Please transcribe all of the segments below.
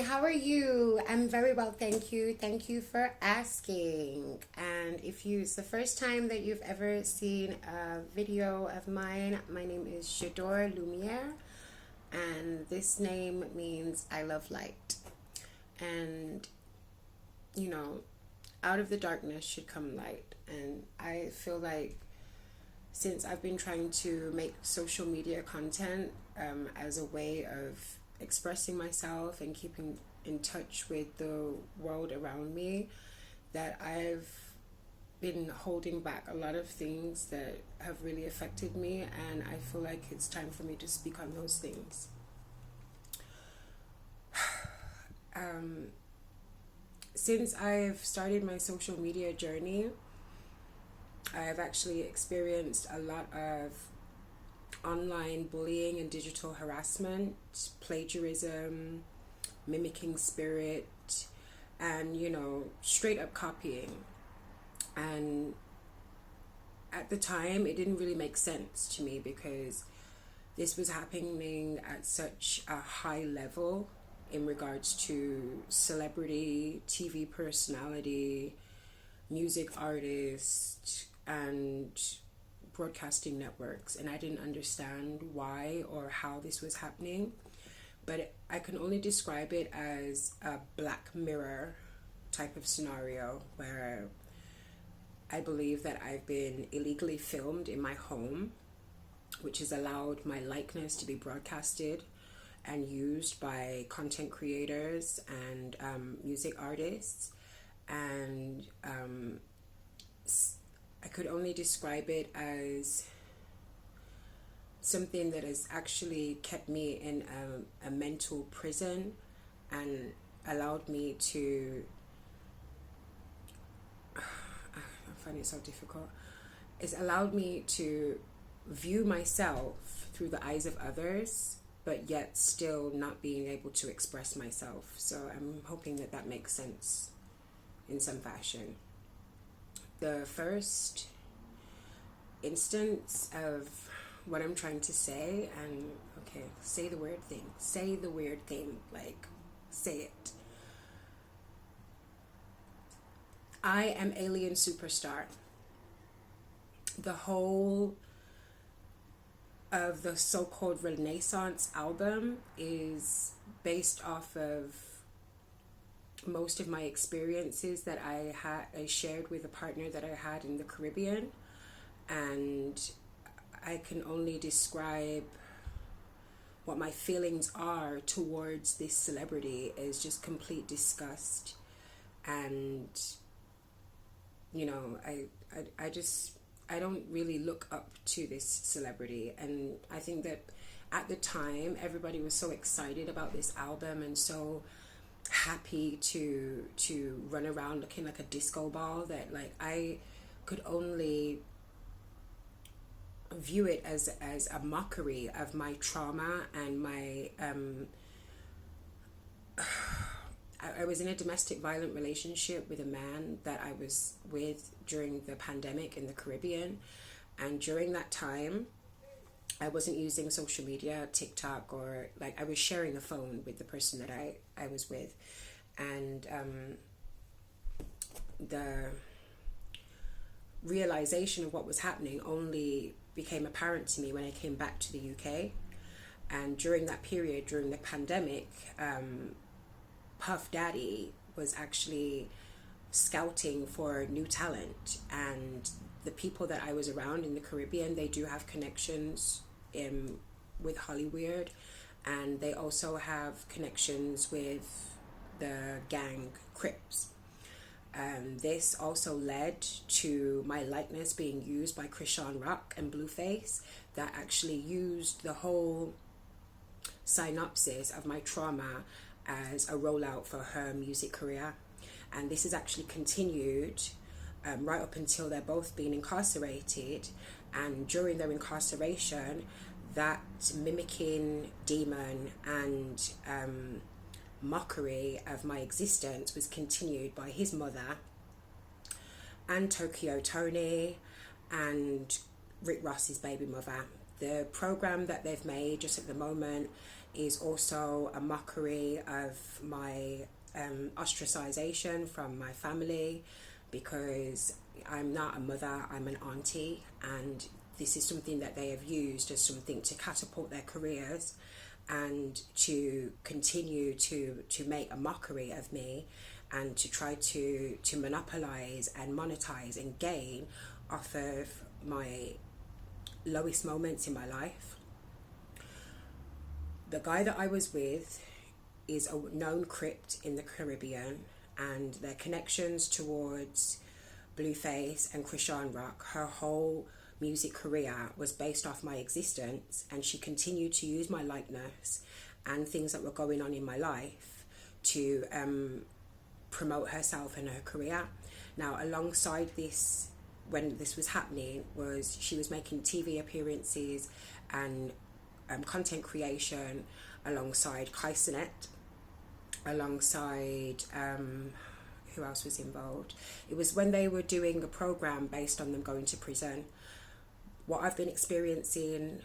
How are you? I'm very well, thank you. Thank you for asking. And if it's the first time that you've ever seen a video of mine, my name is J'adore Lumiere, and this name means I love light. And, you know, out of the darkness should come light. And I feel like since I've been trying to make social media content as a way of expressing myself and keeping in touch with the world around me, that I've been holding back a lot of things that have really affected me, and I feel like it's time for me to speak on those things. Since I've started my social media journey, I've actually experienced a lot of online bullying and digital harassment, plagiarism, mimicking spirit, and straight up copying. And at the time, it didn't really make sense to me because this was happening at such a high level in regards to celebrity, TV personality, music artist, and broadcasting networks, and I didn't understand why or how this was happening. But I can only describe it as a Black Mirror type of scenario where I believe that I've been illegally filmed in my home, which has allowed my likeness to be broadcasted and used by content creators and music artists. And I could only describe it as something that has actually kept me in a mental prison and allowed me to I find it so difficult. It's allowed me to view myself through the eyes of others, but yet still not being able to express myself. So I'm hoping that that makes sense in some fashion. The first instance of what I'm trying to say, and okay, say the weird thing, like, say it. I am Alien Superstar. The whole of the so-called Renaissance album is based off of most of my experiences that I shared with a partner that I had in the Caribbean, and I can only describe what my feelings are towards this celebrity is just complete disgust. And I don't really look up to this celebrity, and I think that at the time everybody was so excited about this album and so happy to run around looking like a disco ball that, like, I could only view it as a mockery of my trauma and my I was in a domestic violent relationship with a man that I was with during the pandemic in the Caribbean, and during that time I wasn't using social media, TikTok, or, like, I was sharing a phone with the person that I was with. And the realization of what was happening only became apparent to me when I came back to the UK. And during that period, during the pandemic, Puff Daddy was actually scouting for new talent. And the people that I was around in the Caribbean, they do have connections with Hollywood, and they also have connections with the gang Crips. This also led to my likeness being used by Chrisean Rock and Blueface, that actually used the whole synopsis of my trauma as a rollout for her music career. And this has actually continued right up until they're both being incarcerated. And during their incarceration, that mimicking demon and mockery of my existence was continued by his mother and Tokyo Tony and Rick Ross's baby mother. The program that they've made just at the moment is also a mockery of my ostracization from my family, because I'm not a mother, I'm an auntie, and this is something that they have used as something to catapult their careers and to continue to make a mockery of me, and to try to monopolize and monetize and gain off of my lowest moments in my life. The guy that I was with is a known crypt in the Caribbean, and their connections towards Blueface and Chrisean Rock, her whole music career was based off my existence, and she continued to use my likeness and things that were going on in my life to promote herself and her career. Now, alongside this, when this was happening, was she was making TV appearances and content creation alongside Kai Cenat, alongside who else was involved? It was when they were doing a program based on them going to prison. What I've been experiencing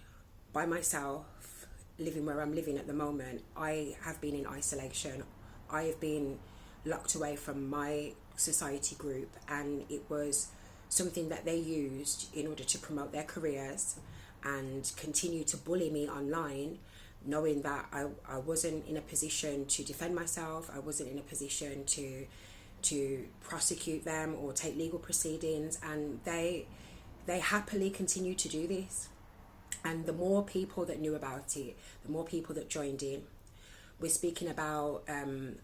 by myself, living where I'm living at the moment, I have been in isolation. I have been locked away from my society group, and it was something that they used in order to promote their careers and continue to bully me online, knowing that I wasn't in a position to defend myself. I wasn't in a position to prosecute them or take legal proceedings, and they happily continue to do this. And the more people that knew about it, the more people that joined in. We're speaking about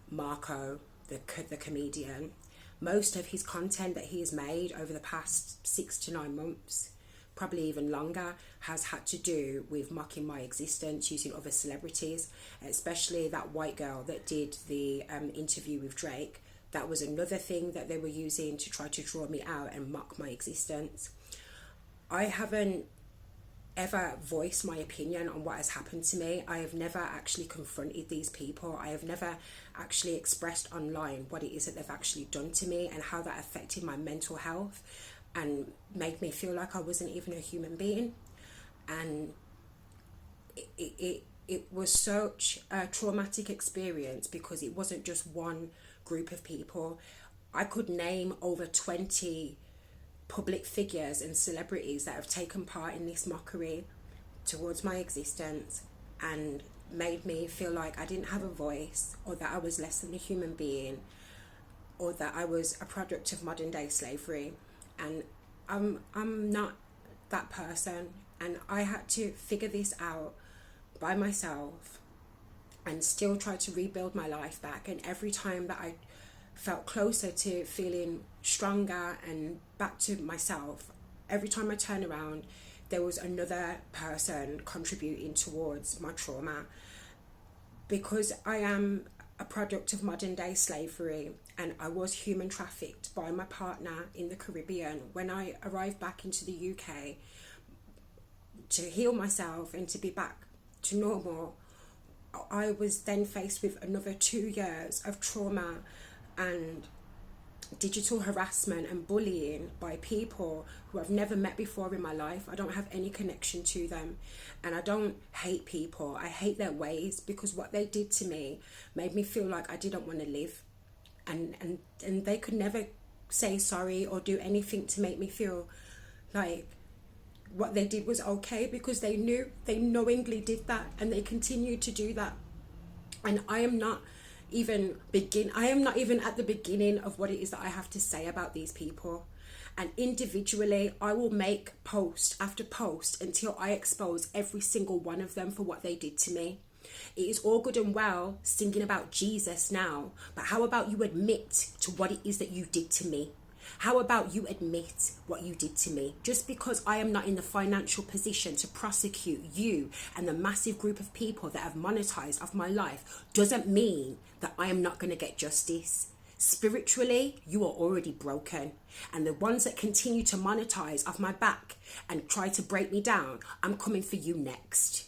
Marco, the comedian. Most of his content that he has made over the past 6 to 9 months, probably even longer, has had to do with mocking my existence using other celebrities, especially that white girl that did the interview with Drake. That was another thing that they were using to try to draw me out and mock my existence. I haven't ever voiced my opinion on what has happened to me. I have never actually confronted these people. I have never actually expressed online what it is that they've actually done to me and how that affected my mental health and made me feel like I wasn't even a human being. And it was such a traumatic experience, because it wasn't just one group of people. I could name over 20 public figures and celebrities that have taken part in this mockery towards my existence and made me feel like I didn't have a voice, or that I was less than a human being, or that I was a product of modern day slavery. And I'm not that person, and I had to figure this out by myself and still try to rebuild my life back. And every time that I felt closer to feeling stronger and back to myself, every time I turned around, there was another person contributing towards my trauma. Because I am a product of modern day slavery, and I was human trafficked by my partner in the Caribbean. When I arrived back into the UK to heal myself and to be back to normal, I was then faced with another 2 years of trauma and digital harassment and bullying by people who I've never met before in my life. I don't have any connection to them, and I don't hate people. I hate their ways, because what they did to me made me feel like I didn't want to live, and they could never say sorry or do anything to make me feel like what they did was okay, because they knowingly did that, and they continued to do that. And I am not even at the beginning of what it is that I have to say about these people. And individually, I will make post after post until I expose every single one of them for what they did to me. It is all good and well singing about Jesus now, but how about you admit to what it is that you did to me? How about you admit what you did to me? Just because I am not in the financial position to prosecute you and the massive group of people that have monetized off my life doesn't mean that I am not going to get justice. Spiritually, you are already broken. And the ones that continue to monetize off my back and try to break me down, I'm coming for you next.